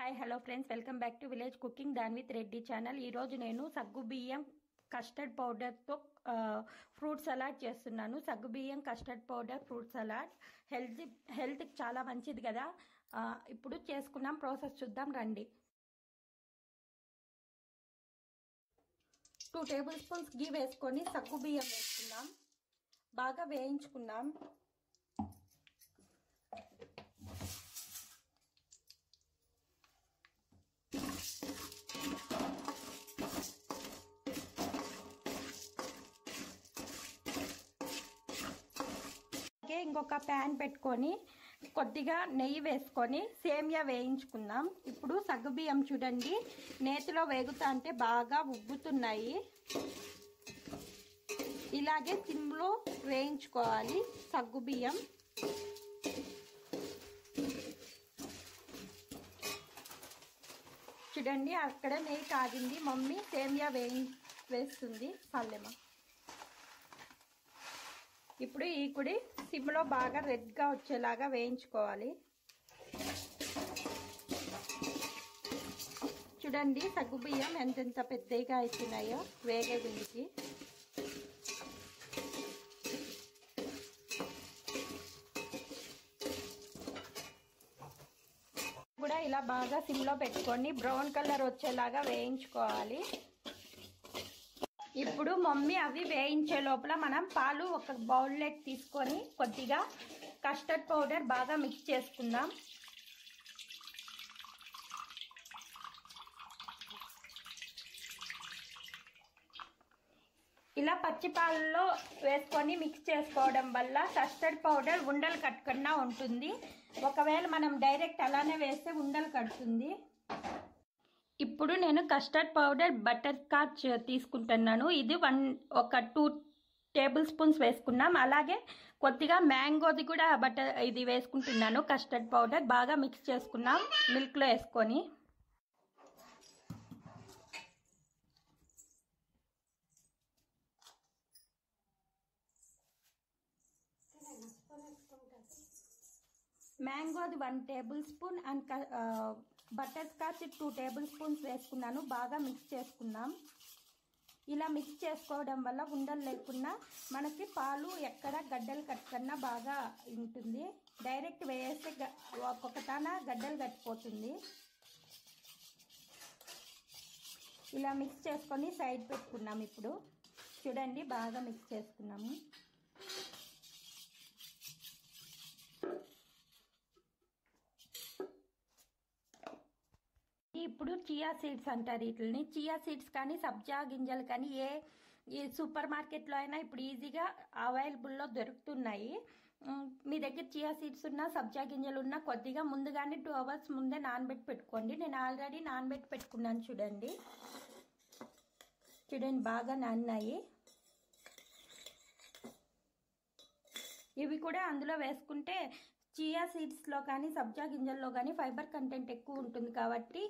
Hi hello friends, welcome back to village cooking than with Reddy channel. ఈరోజు నేను సగ్గుబియ్యం custard పౌడర్తో fruit salad చేస్తున్నాను. సగ్గుబియ్యం కస్టర్డ్ పౌడర్ ఫ్రూట్ సలాడ్ హెల్త్కి చాలా మంచిది కదా. ఇప్పుడు చేసుకున్నాం, ప్రాసెస్ చూద్దాం రండి. 2 టేబుల్ స్పూన్స్ గీ వేసుకొని సగ్గుబియ్యం వేసుకున్నాం, బాగా వేయించుకున్నాం. ఇంకొక ప్యాన్ పెట్టుకొని కొద్దిగా నెయ్యి వేసుకొని సేమియా వేయించుకుందాం. ఇప్పుడు సగ్గుబియ్యం చూడండి, నేతిలో వేగుతా అంటే బాగా ఉబ్బుతున్నాయి. ఇలాగే సిమ్లో వేయించుకోవాలి సగ్గుబియ్యం. చూడండి, అక్కడ నెయ్యి కాగింది, మమ్మీ సేమియా వేస్తుంది పల్లెమ. ఇప్పుడు ఈ కుడి సిమ్లో బాగా రెడ్గా వచ్చేలాగా వేయించుకోవాలి. చూడండి సగ్గుబియ్యం ఎంతెంత పెద్దగా అవుతున్నాయో వేగే గుండికి. కూడా ఇలా బాగా సిమ్లో పెట్టుకొని బ్రౌన్ కలర్ వచ్చేలాగా వేయించుకోవాలి. ఇప్పుడు మమ్మీ అవి వేయించే లోపల మనం పాలు ఒక బౌల్లోకి తీసుకొని కొద్దిగా కస్టర్డ్ పౌడర్ బాగా మిక్స్ చేసుకుందాం. ఇలా పచ్చి పాలలో వేసుకొని మిక్స్ చేసుకోవడం వల్ల కస్టర్డ్ పౌడర్ ఉండలు కట్టకుండా ఉంటుంది. ఒకవేళ మనం డైరెక్ట్ అలానే వేస్తే ఉండలు కడుతుంది. ఇప్పుడు నేను కస్టర్డ్ పౌడర్ బటర్ స్కాచ్ తీసుకుంటున్నాను. ఇది 2 టేబుల్ స్పూన్స్ వేసుకున్నాం. అలాగే కొద్దిగా మ్యాంగోది కూడా ఇది వేసుకుంటున్నాను. కస్టర్డ్ పౌడర్ బాగా మిక్స్ చేసుకున్నాం మిల్క్లో వేసుకొని. మ్యాంగోది 1 table spoon and butter scotch 2 table spoons వేసుకున్నాను. బాగా మిక్స్ చేసుకున్నాం. ఇలా మిక్స్ చేసుకోవడం వల్ల ఉండలు లేకుండా మనకి పాలు ఎక్కడ గడ్డలు కట్టకుండా బాగా ఉంటుంది. డైరెక్ట్ వేస్తే ఒక్కొక్క తాన గడ్డలు కట్టిపోతుంది. ఇలా మిక్స్ చేసుకొని సైడ్ పెట్టుకున్నాం. ఇప్పుడు చూడండి బాగా మిక్స్ చేసుకున్నాము. ఇప్పుడు చియా సీడ్స్ అంటారు వీటిని. చియా సీడ్స్ కానీ సబ్జా గింజలు కానీ ఏ సూపర్ మార్కెట్లో అయినా ఇప్పుడు ఈజీగా అవైలబుల్లో దొరుకుతున్నాయి. మీ దగ్గర చియా సీడ్స్ ఉన్నా సబ్జా గింజలు ఉన్నా కొద్దిగా ముందుగానే 2 అవర్స్ ముందే నానబెట్టి పెట్టుకోండి. నేను ఆల్రెడీ నానబెట్టి పెట్టుకున్నాను. చూడండి బాగా నానాయి. ఇవి కూడా అందులో వేసుకుంటే చియా సీడ్స్లో కానీ సబ్జా గింజల్లో కానీ ఫైబర్ కంటెంట్ ఎక్కువ ఉంటుంది కాబట్టి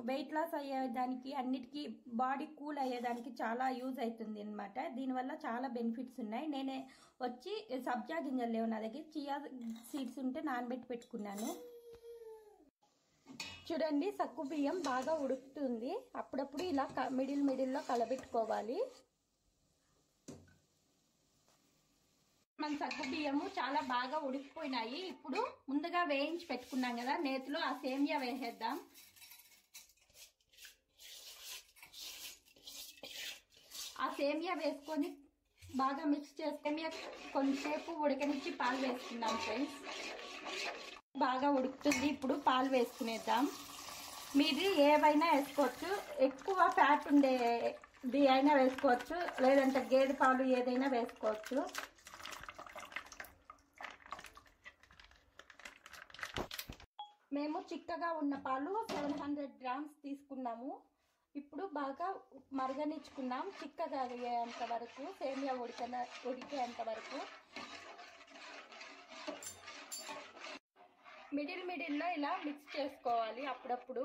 వెయిట్ లాస్ అయ్యేదానికి అన్నిటికీ బాడీ కూల్ అయ్యేదానికి చాలా యూజ్ అవుతుంది అనమాట. దీనివల్ల చాలా బెనిఫిట్స్ ఉన్నాయి. నేనే వచ్చి సబ్జా గింజలు లేవు నా దగ్గర, చియా సీడ్స్ ఉంటే నానబెట్టి పెట్టుకున్నాను. చూడండి సగ్గుబియ్యం బాగా ఉడుకుతుంది. అప్పుడప్పుడు ఇలా మిడిల్లో కలబెట్టుకోవాలి. మన సగ్గుబియ్యము చాలా బాగా ఉడికిపోయినాయి. ఇప్పుడు ముందుగా వేయించి పెట్టుకున్నాం కదా నేతిలో, ఆ సేమియా వేసేద్దాం. ఆ సేమియా వేసుకొని బాగా మిక్స్ చేసి సేమియా కొంచెంసేపు ఉడకనిచ్చి పాలు వేసుకుందాం ఫ్రెండ్స్. బాగా ఉడుకుతుంది. ఇప్పుడు పాలు వేసుకునేద్దాం. మీది ఏవైనా వేసుకోవచ్చు, ఎక్కువ ఫ్యాట్ ఉండేది అయినా వేసుకోవచ్చు, లేదంటే గేదె పాలు ఏదైనా వేసుకోవచ్చు. మేము చిక్కగా ఉన్న పాలు 700 గ్రామ్స్ తీసుకున్నాము. ఇప్పుడు బాగా మరగనిచ్చుకున్నాం చిక్కగా అయ్యేంత వరకు, సేమియా ఉడికేంత వరకు. మిడిల్లో ఇలా మిక్స్ చేసుకోవాలి అప్పుడప్పుడు.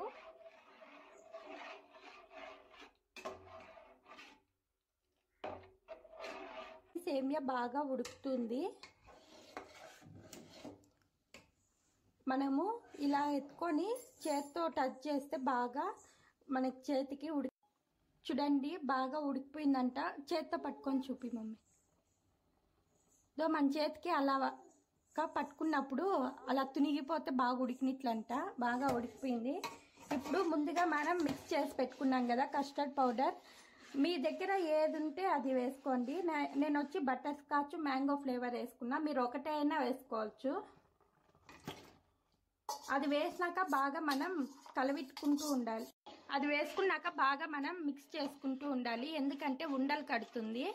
సేమియా బాగా ఉడుకుతుంది. మనము ఇలా ఎత్తుకొని చేత్తో టచ్ చేస్తే బాగా మనకి చేతికి చూడండి బాగా ఉడికిపోయిందంట. చేత్తో పట్టుకొని చూపి మమ్మీ. మన చేతికి అలా పట్టుకున్నప్పుడు అలా తునిగిపోతే బాగా ఉడికినట్లంట. బాగా ఉడికిపోయింది. ఇప్పుడు ముందుగా మనం మిక్స్ చేసి పెట్టుకున్నాం కదా కస్టర్డ్ పౌడర్, మీ దగ్గర ఏది ఉంటే అది వేసుకోండి. నేను వచ్చి బటర్ స్కాచ్ మ్యాంగో ఫ్లేవర్ వేసుకున్నా, మీరు ఒకటే అయినా వేసుకోవచ్చు. అది వేసినాక బాగా మనం కలవిట్టుకుంటూ ఉండాలి. అది వేసుకున్నాక బాగా మనం మిక్స్ చేసుకుంటూ ఉండాలి, ఎందుకంటే ఉండలు కడుతుంది.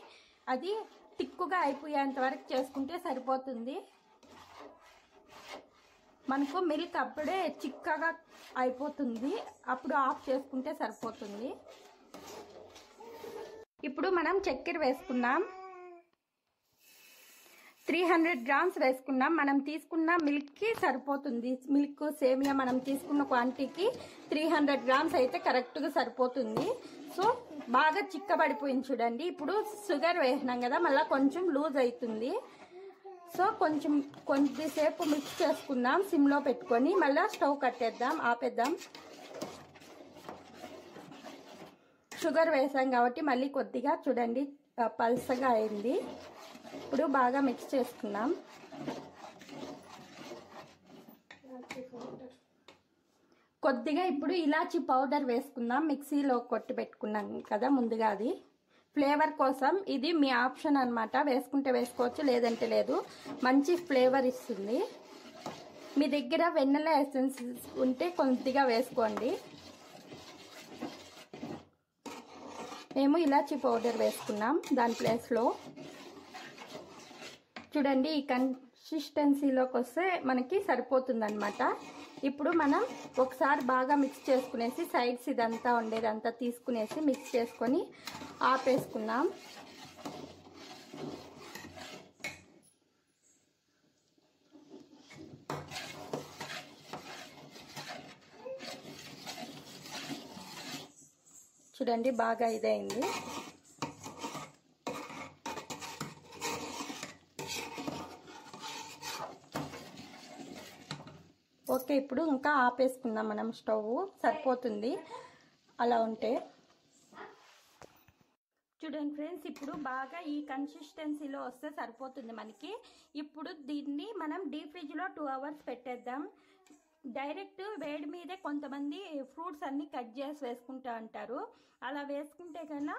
అది తిక్కుగా అయిపోయేంత వరకు చేసుకుంటే సరిపోతుంది. మనకు మిల్క్ అప్పుడే చిక్కగా అయిపోతుంది, అప్పుడు ఆఫ్ చేసుకుంటే సరిపోతుంది. ఇప్పుడు మనం చక్కెర వేసుకున్నాం. 300 గ్రామ్స్ వేసుకున్నాం. మనం తీసుకున్న మిల్క్కి సరిపోతుంది. మిల్క్ సేమియా మనం తీసుకున్న క్వాంటిటీకి 300 గ్రామ్స్ అయితే కరెక్ట్గా సరిపోతుంది. సో బాగా చిక్కబడిపోయింది చూడండి. ఇప్పుడు షుగర్ వేసినాం కదా, మళ్ళీ కొంచెం లూజ్ అవుతుంది. సో కొద్దిసేపు మిక్స్ చేసుకుందాం సిమ్లో పెట్టుకొని. మళ్ళీ స్టవ్ కట్టేద్దాం, ఆపేద్దాం. షుగర్ వేసాం కాబట్టి మళ్ళీ కొద్దిగా చూడండి పల్సగా అయింది. ఇప్పుడు బాగా మిక్స్ చేసుకుందాం. కొద్దిగా ఇప్పుడు ఇలాచీ పౌడర్ వేసుకుందాం. మిక్సీలో కొట్టి పెట్టుకున్నాం కదా ముందుగా, అది ఫ్లేవర్ కోసం. ఇది మీ ఆప్షన్ అన్నమాట, వేసుకుంటే వేసుకోవచ్చు, లేదంటే లేదు. మంచి ఫ్లేవర్ ఇస్తుంది. మీ దగ్గర వెన్నెలా ఎసెన్స్ ఉంటే కొద్దిగా వేసుకోండి. మేము ఇలాచీ పౌడర్ వేసుకున్నాం దాని ప్లేస్లో. చూడండి ఈ కన్సిస్టెన్సీలోకి వస్తే మనకి సరిపోతుంది అనమాట. ఇప్పుడు మనం ఒకసారి బాగా మిక్స్ చేసుకునేసి సైడ్స్ ఇదంతా ఉండేదంతా తీసుకునేసి మిక్స్ చేసుకొని ఆపేసుకున్నాం. చూడండి బాగా ఇదైంది. ఓకే, ఇప్పుడు ఇంకా ఆపేసుకుందాం మనం. స్టవ్ సరిపోతుంది అలా ఉంటే. చూడండి ఫ్రెండ్స్, ఇప్పుడు బాగా ఈ కన్సిస్టెన్సీలో వస్తే సరిపోతుంది మనకి. ఇప్పుడు దీన్ని మనం డీప్ ఫ్రిడ్జ్లో 2 అవర్స్ పెట్టేద్దాం. డైరెక్ట్ వేడి మీదే కొంతమంది ఫ్రూట్స్ అన్ని కట్ చేసి వేసుకుంటా అంటారు. అలా వేసుకుంటే కన్నా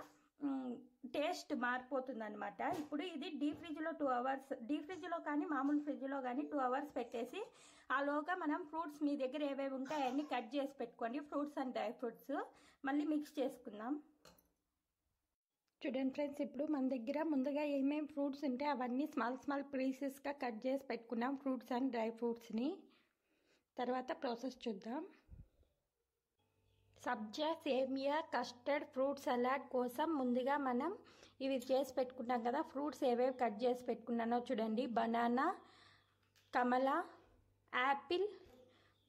టేస్ట్ మారిపోతుంది అనమాట. ఇప్పుడు ఇది డీప్ ఫ్రిడ్జ్లో 2 అవర్స్, డీప్ ఫ్రిడ్జ్లో కానీ మామూలు ఫ్రిడ్జ్లో కానీ 2 అవర్స్ పెట్టేసి ఆలోగా మనం ఫ్రూట్స్ మీ దగ్గర ఏవేవి ఉంటాయి అన్నీ కట్ చేసి పెట్టుకోండి. ఫ్రూట్స్ అండ్ డ్రై ఫ్రూట్స్ మళ్ళీ మిక్స్ చేసుకుందాం. చూడండి ఫ్రెండ్స్, ఇప్పుడు మన దగ్గర ముందుగా ఏమేమి ఫ్రూట్స్ ఉంటే అవన్నీ స్మాల్ పీసెస్గా కట్ చేసి పెట్టుకున్నాం, ఫ్రూట్స్ అండ్ డ్రై ఫ్రూట్స్ని. తర్వాత ప్రాసెస్ చూద్దాం. సబ్జా సేమియా కస్టర్డ్ ఫ్రూట్ సలాడ్ కోసం ముందుగా మనం ఇవి చేసి పెట్టుకున్నాం కదా. ఫ్రూట్స్ ఏవేవి కట్ చేసి పెట్టుకున్నానో చూడండి. బనానా, కమలా, యాపిల్,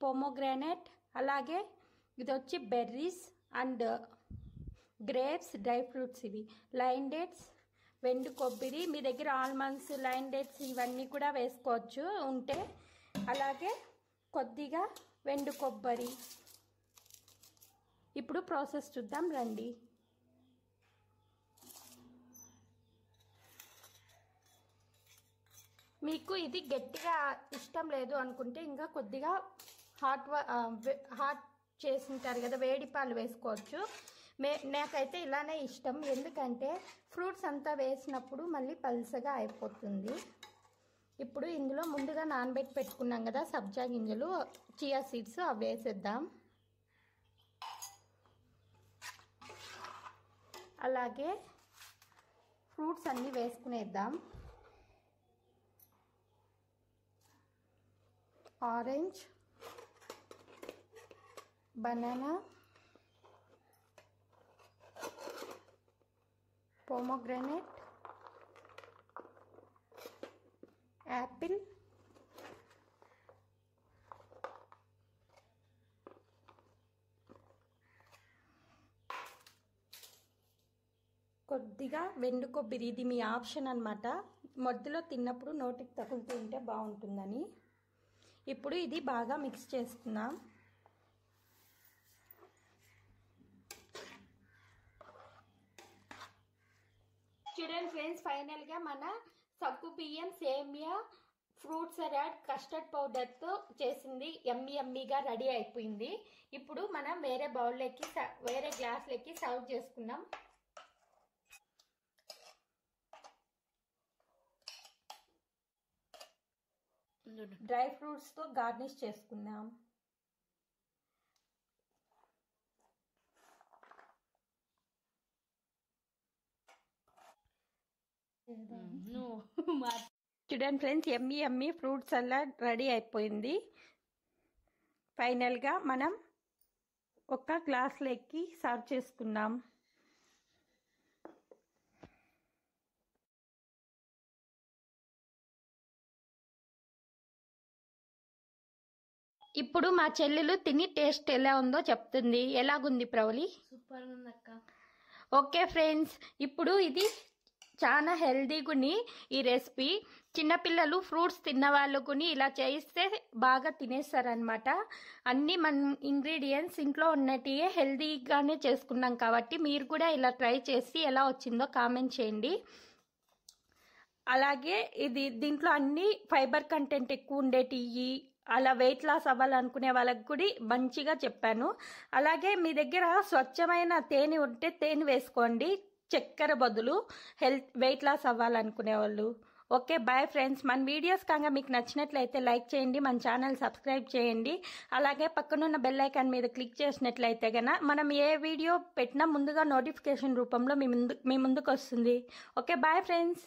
పొమోగ్రానైట్, అలాగే ఇది వచ్చి berries and grapes, dry fruits. ఇవి లైన్ డేట్స్, వెండు కొబ్బరి. మీ దగ్గర ఆల్మండ్స్, లైన్ డేట్స్ ఇవన్నీ కూడా వేసుకోవచ్చు ఉంటే. అలాగే కొద్దిగా వెండు కొబ్బరి. ఇప్పుడు ప్రాసెస్ చూద్దాం రండి. మీకు ఇది గట్టిగా ఇష్టం లేదు అనుకుంటే ఇంకా కొద్దిగా హాట్ చేసింటారు కదా, వేడి పాలు వేసుకోవచ్చు. నాకైతే ఇలానే ఇష్టం, ఎందుకంటే ఫ్రూట్స్ అంతా వేసినప్పుడు మళ్ళీ పల్సగా అయిపోతుంది. ఇప్పుడు ఇందులో ముందుగా నానబెట్టి పెట్టుకున్నాం కదా సబ్జా గింజలు, చియా సీడ్స్, అవి వేసేద్దాం. అలాగే ఫ్రూట్స్ అన్నీ వేసుకునేద్దాం. ఆరెంజ్, బనానా, పొమోగ్రానైట్, యాపిల్, కొద్దిగా వెండు కొబ్బరి. ఇది మీ ఆప్షన్ అన్నమాట, మధ్యలో తిన్నప్పుడు నోటికి తగులుతూ ఉంటే బాగుంటుందని. ఇప్పుడు ఇది బాగా మిక్స్ చేసుకుందాం. చూడండి ఫ్రెండ్స్, ఫైనల్గా మన సగ్గు బియ్యం సేమియా ఫ్రూట్ సలాడ్ కస్టర్డ్ పౌడర్తో చేసింది యమ్మీగా రెడీ అయిపోయింది. ఇప్పుడు మనం వేరే బౌల్లోకి వేరే గ్లాస్లోకి సర్వ్ చేసుకుందాం. డ్రై ఫ్రూట్స్తో గార్నిష్ చేసుకుందాం. చూడండి ఫ్రెండ్స్, యమ్మీ ఫ్రూట్ సలాడ్ రెడీ అయిపోయింది. ఫైనల్గా మనం ఒక గ్లాస్లోకి సర్వ్ చేసుకుందాం. ఇప్పుడు మా చెల్లెలు తిని టేస్ట్ ఎలా ఉందో చెప్తుంది. ఎలాగుంది ప్రవళి? సూపర్ ఉంది అక్క. ఓకే ఫ్రెండ్స్, ఇప్పుడు ఇది చాలా హెల్దీగుని ఈ రెసిపీ. చిన్నపిల్లలు ఫ్రూట్స్ తిన్న వాళ్ళు కొని ఇలా చేయిస్తే బాగా తినేస్తారనమాట. అన్నీ మన ఇంగ్రీడియంట్స్ ఇంట్లో ఉన్నటివే హెల్దీగానే చేసుకున్నాం కాబట్టి మీరు కూడా ఇలా ట్రై చేసి ఎలా వచ్చిందో కామెంట్ చేయండి. అలాగే దీంట్లో అన్ని ఫైబర్ కంటెంట్ ఎక్కువ ఉండేటివి, అలా వెయిట్ లాస్ అవ్వాలనుకునే వాళ్ళకి కూడా మంచిగా చెప్పాను. అలాగే మీ దగ్గర స్వచ్ఛమైన తేనె ఉంటే తేనె వేసుకోండి, చక్కెర బదులు వెయిట్ లాస్ అవ్వాలనుకునే వాళ్ళు. Okay, bye friends. మన వీడియోస్ కనుక మీకు నచ్చినట్లయితే లైక్ చేయండి, మన ఛానల్ సబ్స్క్రైబ్ చేయండి. అలాగే పక్కనున్న బెల్ ఐకాన్ మీద క్లిక్ చేసినట్లయితే కనుక మనం ఏ వీడియో పెట్టినా ముందుగా నోటిఫికేషన్ రూపంలో మీ ముందుకు వస్తుంది. Okay, bye friends.